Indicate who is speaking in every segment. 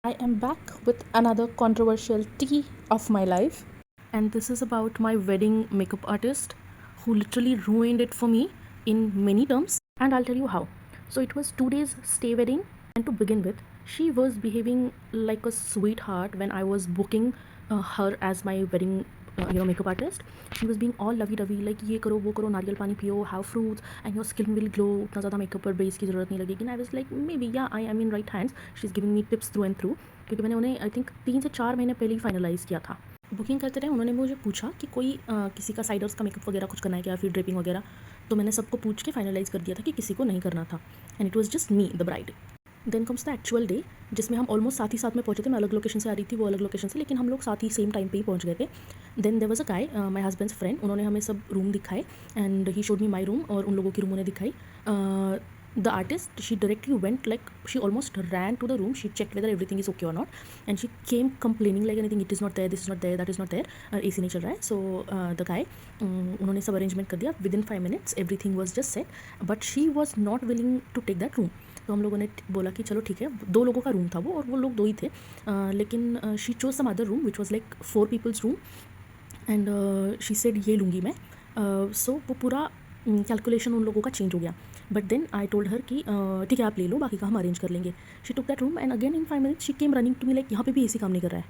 Speaker 1: I am back with another controversial tea of my life, and this is about my wedding makeup artist who literally ruined it for me in many terms, and I'll tell you how. So, it was 2 days stay wedding, and to begin with, she was behaving like a sweetheart when I was booking her as my wedding makeup artist. She was being all lovey dovey, like ये करो वो करो नारियल पानी पियो, have fruits and your skin will glow, उतना ज़्यादा makeup पर बेस की ज़रूरत नहीं लगेगी. And I was like maybe yeah I am in right hands. She's giving me tips through and through, क्योंकि मैंने उन्हें आई थिंक 3 से 4 महीने पहले ही फाइनलाइज़ किया था. बुकिंग करते रहे, उन्होंने मुझे पूछा कि कोई किसी का साइडर्स का मेकअप वगैरह कुछ करना है क्या, फिर ड्रेपिंग वगैरह. तो मैंने सबको पूछ के फाइनलाइज़ कर दिया था कि किसी को नहीं करना था, and it was just me the bride. Then comes the actual day, जिसमें हम ऑलमोस्ट साथ ही साथ में पहुंचे थे. मैं अलग लोकेशन से आ रही थी, वो अलग लोकेशन से, लेकिन हम लोग साथ ही सेम टाइम पे ही पहुंच गए थे. Then there was a guy, my husband's friend. उन्होंने हमें सब रूम दिखाए and he showed me my room, और उन लोगों की रूम उन्हें दिखाई. The artist, she directly went, like she almost ran to the room. She checked whether everything is okay or not, and she came complaining like anything, it is not there, this is not there, that is not there, AC नहीं चल रहा है. So the guy, उन्होंने सब arrangement कर दिया. Within 5 minutes everything was just set, but she was not willing to take that room. तो हम लोगों ने बोला कि चलो ठीक है. 2 लोगों का रूम था वो, और वो लोग 2 ही थे, लेकिन she chose some other room which was like 4 people's room, and she said ये लूँगी मैं. सो वो पूरा कैलकुलेशन उन लोगों का चेंज हो गया. But then I told her कि ठीक है आप ले लो, बाकी का हम अरेंज कर लेंगे. She took that room and again in 5 minutes she came running to me like यहाँ पे भी AC काम नहीं कर रहा है.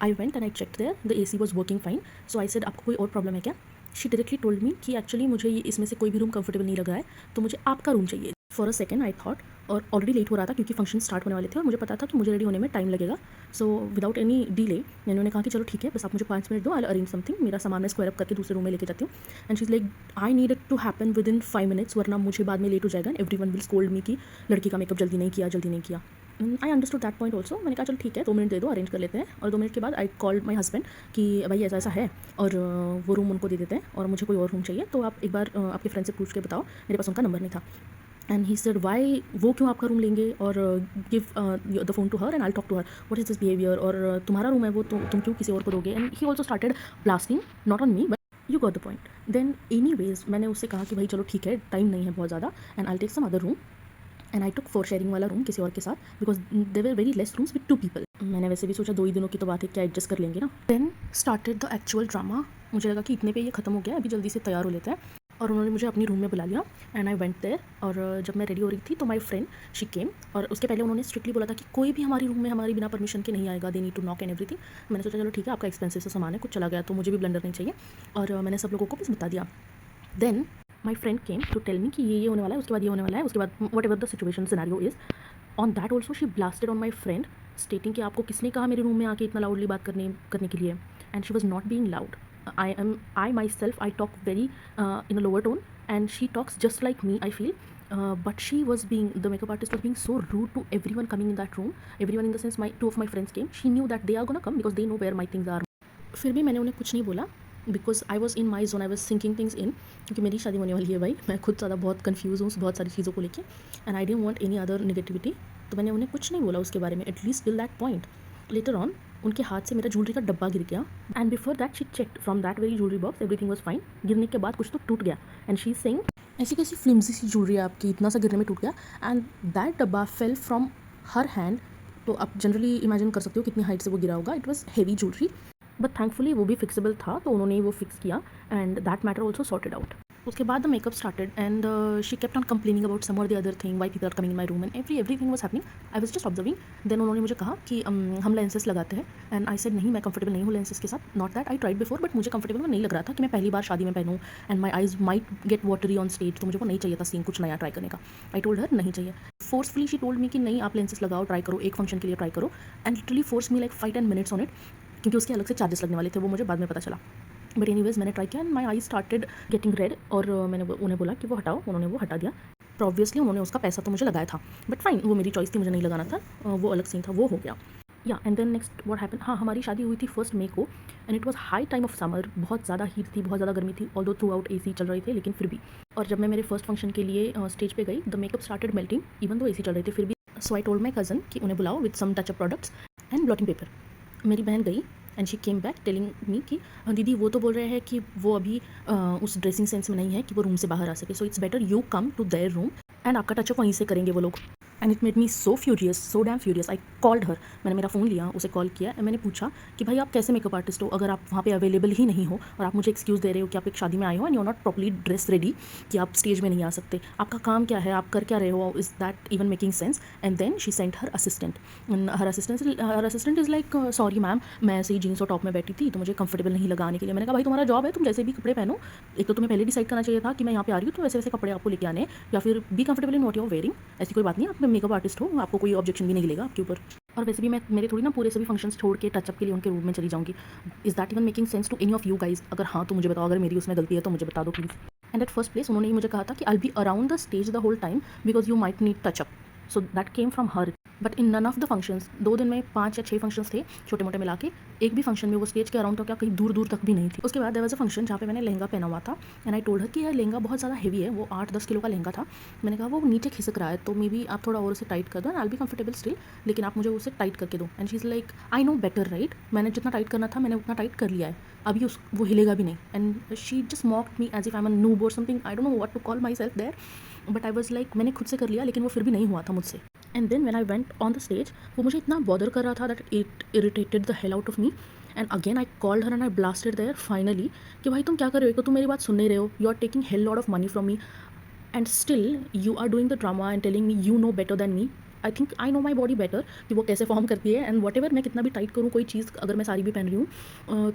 Speaker 1: I went and I check there, the AC was working fine. So I said आपको कोई और प्रॉब्लम है क्या. शी डायरेक्टली टोल्ड मी कि एक्चुअली मुझे ये इसमें से कोई भी रूम कंफर्टेबल नहीं लग रहा है, तो मुझे आपका रूम चाहिए. For a second I thought, और ऑलरेडी लेट हो रहा था क्योंकि फंक्शन स्टार्ट होने वाले थे और मुझे पता था कि मुझे रेडी होने में टाइम लगेगा. सो विदाउट एनी डिले मैंने उन्हें कहा कि चलो ठीक है, बस आप मुझे 5 मिनट दो, आई अरेंज समथिंग. मेरा सामान मैं स्क्वायर अप करके दूसरे रूम में लेके जाती हूँ. And she is like I need it to happen within 5 minutes, वरना मुझे बाद में लेट हो जाएगा and everyone will scold me कि लड़की का मेकअप जल्दी नहीं किया, जल्दी नहीं किया. I understood that point also. मैंने कहा चलो ठीक है, 2 मिनट दे दो, अरेंज कर लेते हैं. और 2 मिनट के बाद आई कॉल्ड माई हस्बैंड कि भाई ऐसा ऐसा है, और वो रूम उनको दे देते हैं और मुझे कोई और रूम चाहिए, तो आप एक बार आपके फ्रेंड से पूछ के बताओ. मेरे पास उनका नंबर नहीं था. एंड ही सेड वाई, वो क्यों आपका रूम लेंगे, और give the phone to her and I talk to her, what is this behaviour, और तुम्हारा रूम है वो, तुम क्यों किसी और को दोगे. And he also started blasting, not on me but you got the point. Then anyways मैंने उससे कहा कि भाई चलो ठीक है, टाइम नहीं है बहुत ज़्यादा, and I take some other room. And I took 4 sharing वाला रूम किसी और के साथ, because there were very less rooms with 2 people. मैंने वैसे भी सोचा 2 ही दिनों की तो बात है, क्या एडजस्ट कर लेंगे ना. Then started the actual drama. मुझे लगा कि इतने पे ये खत्म हो गया, अभी जल्दी से तैयार हो लेते हैं. और उन्होंने मुझे अपनी रूम में बुला लिया एंड आई वेंट देयर. और जब मैं रेडी हो रही थी तो माई फ्रेंड शी केम, और उसके पहले उन्होंने स्ट्रिक्टली बोला था कि कोई भी हमारी रूम में हमारी बिना परमिशन के नहीं आएगा, they need to knock and everything. मैंने सोचा चलो ठीक है, आपका एक्सपेंसिव सा सामान है, कुछ चला गया तो मुझे भी ब्लंडर नहीं चाहिए, और मैंने सब लोगों को बस बता दिया. Then my friend came to tell me कि ये होने वाला है, उसके बाद ये होने वाला है, उसके बाद what ever the situation scenario is. On that also she blasted on my friend, स्टेटिंग कि आपको किसने कहा मेरे रूम में आके इतना लाउडली बात करने के लिए. And she was not being loud. I myself, I talk very in a lower tone, and she talks just like me, I feel. But the makeup artist was being so rude to everyone coming in that room. Everyone in the sense, 2 of my friends came. She knew that they are gonna come because they know where my things are. फिर भी मैंने उन्हें कुछ नहीं बोला, because I was in my zone, I was thinking things in, क्योंकि मेरी शादी होने वाली है भाई. मैं खुद ज़्यादा बहुत कन्फ्यूज़ हूँ बहुत सारी चीज़ों को लेके, and I didn't want any other negativity. तो मैंने उन्हें कुछ नहीं बोला उसके बारे में, at least till that point. Later on उनके हाथ से मेरा ज्वेलरी का डब्बा गिर गया, and before that she checked from that very jewellery box, everything was fine. गिरने के बाद कुछ तो टूट गया, एंड शी सेइंग ऐसी कैसी फ्लिम्जी सी ज्वेलरी है आपकी, इतना सा गिरने में टूट गया. एंड दैट डब्बा फेल फ्रॉम हर हैंड. तो आप जनरली इमेजिन कर सकते हो कितनी हाइट से वो गिरा होगा. It was heavy jewellery, but thankfully वो भी फिक्सेबल था, तो उन्होंने वो फिक्स किया, and that matter also sorted out. उसके बाद the makeup started and she kept on complaining about some और the other thing, why people are coming in my room, and everything was happening. I was just observing. देन उन्होंने मुझे कहा कि हम lenses लगाते हैं, एंड आई सेड नहीं, मैं कंफर्टेबल नहीं हूँ लेंसेज के साथ. Not that I tried before, but मुझे कंफर्टेबल नहीं लग रहा था कि मैं पहली बार शादी में पहनूँ, and my eyes might get watery on stage, तो मुझे वो नहीं चाहिए था सीन कुछ नया ट्राई करने का. आई टोल्ड हर नहीं चाहिए. फोर्सफुली शी टोल्ड मी कि नहीं आप लेंसेज लगाओ, ट्राई करो, एक फंक्शन के लिए ट्राई करो, and literally force me like 5-10 minutes on it, क्योंकि उसके अलग से चार्जेस लगने वाले थे, वो मुझे बाद में पता चला. बट एनीवेज मैंने ट्राई किया and my I started getting red, और मैंने उन्हें बोला कि वो हटाओ, उन्होंने वो हटा दिया. ऑब्वियसली उन्होंने उसका पैसा तो मुझे लगाया था, बट फाइन, वो मेरी चॉइस थी, मुझे नहीं लगाना था, वो अलग सीन था, वो हो गया. या and then next what happen, हाँ हमारी शादी हुई थी 1 मई को, and it was high time of summer. बहुत ज़्यादा हीट थी, बहुत ज़्यादा गर्मी थी, ऑल्दो थ्रू आउट AC चल रहे थे, लेकिन फिर भी. और जब मैं मेरे फर्स्ट फंक्शन के लिए स्टेज पे गई, the makeup started melting even though AC चल रहे थे फिर भी. सो आई टोल्ड माई कज़न कि उन्हें बुलाओ with some touch up products and blotting paper. मेरी बहन गई and she came back telling me कि दीदी वो तो बोल रहे हैं कि वो अभी उस ड्रेसिंग सेंस में नहीं है कि वो रूम से बाहर आ सके, so it's better you come to their room, and आपका टचअप वहीं से करेंगे वो लोग. And it made me so furious, so damn furious. I called her, मैंने मेरा फ़ोन लिया, उसे कॉल किया एंड मैंने पूछा कि भाई आप कैसे मेकअप आर्टिस्ट हो अगर आप वहाँ पे अवेलेबल ही नहीं हो और आप मुझे एक्सक्यूज़ दे रहे हो कि आप एक शादी में आए हो and you are not properly dress ready, कि आप स्टेज में नहीं आ सकते, आपका काम क्या है, आप कर क्या रहे हो, is that even making sense? And then she sent her assistant, her assistant is like sorry ma'am, मैं ऐसे ही जीन्स और टॉप में बैठी थी तो मुझे कंफर्टेबल नहीं लगा आने के लिए। मैंने कहा भाई तुम्हारा जॉब है, तुम जैसे भी कपड़े पहनो, एक तो तुम्हें पहले डिसाइड करना चाहिए था कि मैं यहाँ पे आ रही हूँ तो वैसे वैसे कपड़े आपको लेके आने हैं, या फिर be comfortable in what you are wearing. ऐसी कोई बात नहीं, आप मेकअप आर्टिस्ट हो, आपको कोई ऑब्जेक्शन भी नहीं मिलेगा आपके ऊपर। और वैसे भी मैं मेरे थोड़ी ना पूरे सभी फंक्शंस छोड़ के टचअप के लिए उनके रूम में चली जाऊंगी। Is that even making sense to any of you guys? अगर हाँ तो मुझे बताओ, अगर मेरी उसमें गलती है तो मुझे बता दो please. And at first place उन्होंने मुझे कहा था कि I be around the stage the whole time because you might need touchup, so that came from her. But in none of the functions, 2 दिन में 5 या 6 फंक्शंस थे छोटे मोटे मिला के, एक भी फंक्शन में वो स्टेज के अराउंड तो क्या कहीं दूर दूर तक भी नहीं थी। उसके बाद देयर वाज अ फंक्शन जहाँ पे मैंने लहंगा पहना हुआ था एंड आई टोल्ड हर कि यह लहंगा बहुत ज़्यादा हेवी है, वो 8-10 किलो का लहंगा था। मैंने कहा वो नीचे खिसक रहा है तो मे बी आप थोड़ा और उसे टाइट कर दो and I be comfortable still, लेकिन आप मुझे उसे टाइट करके दो। And she is like I know better right, मैंने जितना टाइट करना था मैंने उतना टाइट कर लिया है, अभी वो हिलेगा भी नहीं। And she just mocked me as if I am a noob और something, I don't know what to call myself there, but I was like मैंने खुद से कर लिया लेकिन वो फिर भी नहीं हुआ था मुझसे। And then when I went on the stage वो मुझे इतना बॉदर कर रहा था that it irritated the hell out of me. And again I called her and I blasted there finally कि भाई तुम क्या कर रहे हो, तुम मेरी बात सुन नहीं रहे हो, you are taking hell lot of money from me and still you are doing the drama and telling me you know better than me. I think I know my body better कि वो कैसे form करती है and what ever मैं कितना भी tight करूँ कोई चीज़, अगर मैं साड़ी भी पहन रही हूँ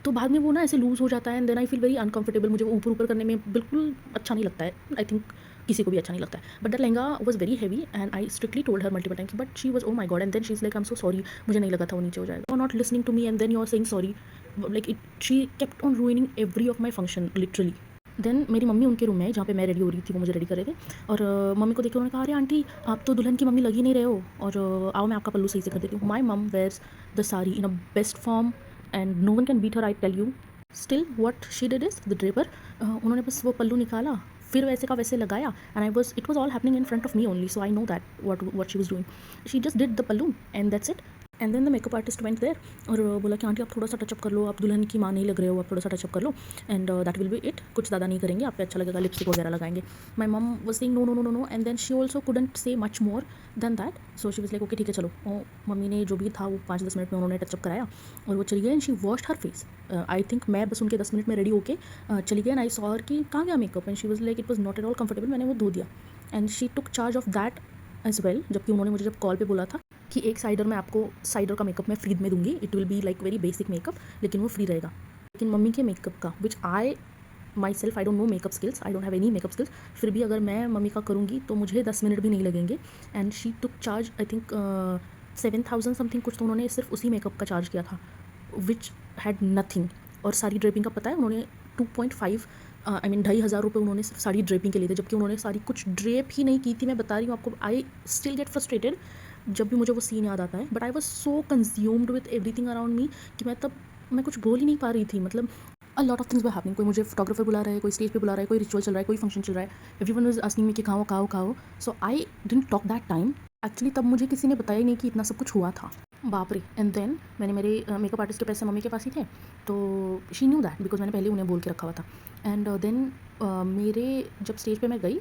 Speaker 1: तो बाद में वो ना ऐसे लूज़ हो जाता है and then I feel very uncomfortable. मुझे वो ऊपर ऊपर करने में बिल्कुल अच्छा नहीं लगता है, आई थिंक किसी को भी अच्छा नहीं लगता है। But that lehenga was very heavy and I strictly told her multiple times, but she was oh my god. And then she is like I am so sorry, मुझे नहीं लगा था वो नीचे हो जाएगा, और not listening to me and then you are saying sorry, like it she kept on ruining every of my function literally. देन मेरी मम्मी उनके रूम में जहाँ पे मैं रेडी हो रही थी, वो मुझे रेडी कर रहे थे, और मम्मी को देख के उन्होंने कहा अरे आंटी आप तो दुल्हन की मम्मी लग ही नहीं रहे हो, और आओ मैं आपका पल्लू सही से कर देती हूँ। My mum wears the sari in a best form and no one can beat her, I tell you. Still what she did is the draper, उन्होंने बस वो पल्लू निकाला, फिर वैसे का वैसे लगाया and I was it was all happening in front of me only, so I know that what she was doing. She just did the pallu and that's it. And then the makeup artist went there और बोला कि aunty आप थोड़ा सा touchup कर लो, आप दुल्हन की माँ नहीं लग रहे हो, आप थोड़ा सा टचअप कर लो and that will be it, कुछ ज़्यादा नहीं करेंगे, आपको अच्छा लगेगा, लिपस्टिक वगैरह लगाएंगे। My mum was saying no no no no no and then she also couldn't say much more than that, so she was like okay ठीक है चलो। मम्मी ने जो भी था वो 5-10 मिनट में उन्होंने टचअप कराया और वो चली गई and she washed her face. I think मैं बस उनके 10 मिनट में रेडी होके चली गई एंड आई सॉ हर कि कहाँ गया makeup, and she was like it was not at all comfortable, मैंने वो धो दिया and she took charge of that as well. जबकि उन्होंने मुझे जब कॉल पे बोला था कि एक साइडर मैं आपको साइडर का मेकअप मैं फ्री में दूंगी, it will be like very basic makeup लेकिन वो फ्री रहेगा। लेकिन मम्मी के मेकअप का which I myself I don't know makeup skills, I don't have any makeup skills, फिर भी अगर मैं मम्मी का करूँगी तो मुझे 10 मिनट भी नहीं लगेंगे। And she took charge I think 7,000 something कुछ, तो उन्होंने सिर्फ उसी मेकअप का चार्ज किया था विच हैड नथिंग। और सारी ड्रेपिंग का पता है उन्होंने 2.5 आई मीन 2,500 रुपये उन्होंने सिर्फ साड़ी ड्रेपिंग के लिए थे, जबकि उन्होंने सारी कुछ ड्रेप ही नहीं की थी। मैं बता रही हूँ आपको, आई स्टिल गेट फ्रस्ट्रेटेड जब भी मुझे वो सीन याद आता है, but I was so consumed with everything around me कि मैं कुछ बोल ही नहीं पा रही थी। मतलब a lot of things were happening, कोई मुझे फोटोग्राफर बुला रहा है, कोई स्टेज पे बुला रहा है, कोई रिचुअल चल रहा है, कोई फंक्शन चल रहा है, एवरीवन वाज आस्किंग मी कि कहाँ हो। So I didn't talk that time actually, तब मुझे किसी ने बताया ही नहीं कि इतना सब कुछ हुआ था, बाप रे। एंड देन मैंने मेरे मेकअप आर्टिस्ट के पैसे मम्मी के पास ही थे, तो शी न्यू दैट बिकॉज मैंने पहले उन्हें बोल के रखा हुआ था। एंड देन मेरे जब स्टेज पे मैं गई,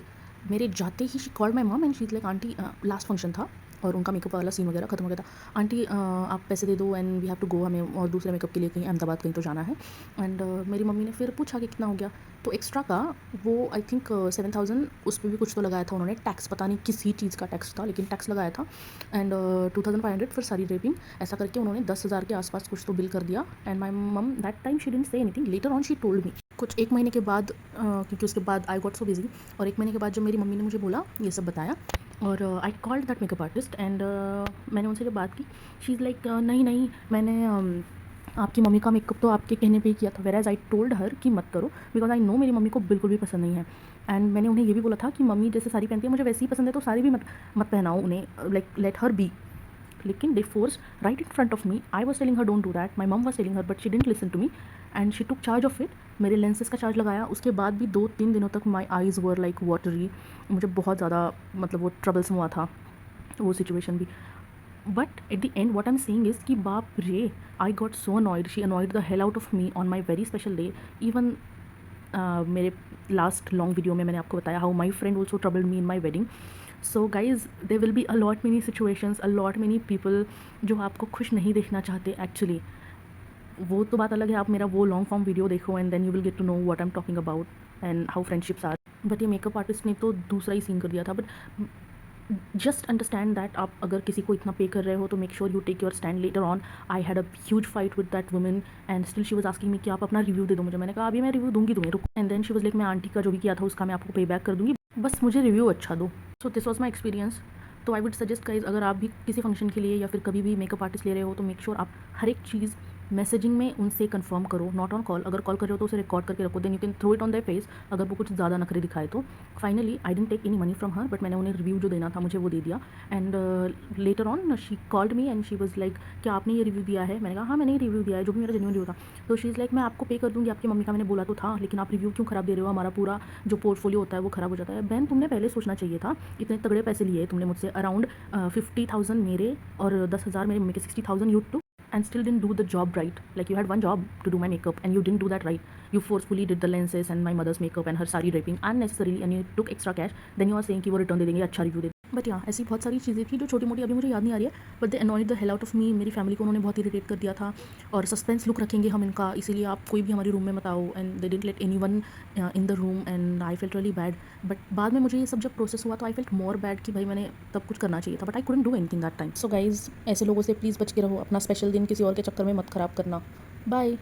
Speaker 1: मेरे जाते ही शी कॉल्ड माई मम and she is like aunty, last function था और उनका मेकअप वाला सीन वगैरह खत्म हो गया था, आंटी आप पैसे दे दो and we have to go, हमें और दूसरे मेकअप के लिए कहीं अहमदाबाद कहीं तो जाना है। एंड मेरी मम्मी ने फिर पूछा कि कितना हो गया, तो एक्स्ट्रा का वो आई थिंक 7,000, उस पर भी कुछ तो लगाया था उन्होंने टैक्स, पता नहीं किस ही चीज़ का टैक्स था लेकिन टैक्स लगाया था। एंड 2,500 फिर सारी ड्रेपिंग, ऐसा करके उन्होंने 10,000 के आसपास कुछ तो बिल कर दिया। एंड माई मम that time she didn't say anything, later on she told me कुछ 1 महीने के बाद, क्योंकि उसके बाद आई गॉट सो बिजी, और 1 महीने के बाद जब मेरी मम्मी ने मुझे बोला ये सब बताया और I called that makeup artist and मैंने उनसे जब बात की, शी इज़ लाइक नहीं मैंने आपकी मम्मी का मेकअप तो आपके कहने पे ही किया था, वेराज आई टोल्ड हर कि मत करो बिकॉज आई नो मेरी मम्मी को बिल्कुल भी पसंद नहीं है। एंड मैंने उन्हें ये भी बोला था कि मम्मी जैसे साड़ी पहनती है मुझे वैसे ही पसंद है, तो साड़ी भी मत पहनाओ उन्हें, लाइक लेट हर बी। लेकिन they force right in front of me, I was telling her don't do that, my mum was telling her but she didn't listen to me and she took charge of it. मेरे lenses का charge लगाया, उसके बाद भी 2-3 दिनों तक my eyes were like watery, मुझे बहुत ज़्यादा मतलब वो ट्रबल्सम हुआ था वो सिचुएशन भी। But at the end what I am saying is कि बाप रे, I got so annoyed, she annoyed the hell out of me on my very special day. Even मेरे लास्ट लॉन्ग वीडियो में मैंने आपको बताया how my friend also troubled me in my wedding. So guys they will be allot many situations, allot many people जो आपको खुश नहीं देखना चाहते एक्चुअली। वो तो बात अलग है, आप मेरा वो लॉन्ग फॉर्म वीडियो देखो and then you will get to know what I am talking about and how friendships are. But ये मेकअप आर्टिस्ट ने तो दूसरा ही सीन कर दिया था। बट जस्ट अंडरस्टैंड दैट आप अगर किसी को इतना पे कर रहे हो तो make sure you take your stand. Later on I had a huge fight with that woman and still she was asking me कि आप अपना रिव्यू दे दो मुझे। मैंने कहा अभी मैं रिव्यू दूंगी तुम्हें, रुको। And then she was like मैं आंटी का जो भी किया था उसका मैं आपको पे बैक कर दूंगी, बस मुझे रिव्यू अच्छा दो। So this was my experience. तो आई वुड सजेस्ट गाइज, अगर आप भी किसी फंक्शन के लिए या फिर कभी भी मेकअप आर्टिस्ट ले रहे हो तो मेक श्योर आप हर एक चीज़ मैसेजिंग में उनसे कंफर्म करो, नॉट ऑन कॉल। अगर कॉल कर रहे हो तो उसे रिकॉर्ड करके रखो, then you can throw it on their face अगर वो कुछ ज़्यादा नखरे दिखाए तो। Finally I didn't take any money from her, but मैंने उन्हें रिव्यू जो देना था मुझे वो दे दिया। And later on she called me and she was like क्या आपने ये रिव्यू दिया है? मैंने कहा हाँ मैंने ही रिव्यू दिया है, जो भी मेरा जेन्युइन रिव्यू था। तो शी इज़ लाइक मैं आपको पे कर दूँगी, आपकी मम्मी का मैंने बोला तो था, लेकिन आप रिव्यू क्यों ख़राब दे रहे हो? हमारा पूरा जो पोर्टफोलियो होता है वो ख़राब हो जाता है। बहन तुमने पहले सोचना चाहिए था, इतने तगड़े पैसे लिए तुमने मुझसे, अराउंड 50,000 मेरे और 10,000 मेरे मम्मी के, 60,000 you to, and still didn't do the job right. Like you had one job to do my makeup and you didn't do that right. You forcefully did the lenses and my mother's makeup and her sari draping unnecessarily and you took extra cash. Then you are saying कि वो return दे देंगे, अच्छा review they. But यहाँ ऐसी बहुत सारी चीज़ें थी जो छोटी मोटी अभी मुझे याद नहीं आ रही है, but they annoyed the hell out of मी। मेरी फैमिली को उन्होंने बहुत इरिटेट कर दिया था और सस्पेंस लुक रखेंगे हम इनका, इसीलिए आप कोई भी हमारे रूम में मत आओ। And they didn't let anyone in the room and I felt really bad. But बाद में मुझे ये सब जब प्रोसेस हुआ तो आई फेल्ट मोर बैड कि भाई मैंने तब कुछ करना चाहिए था, but I couldn't do anything that time. So guys ऐसे लोगों से प्लीज़ बच के रहो, अपना स्पेशल दिन किसी और के चक्कर में मत ख़राब करना। बाय।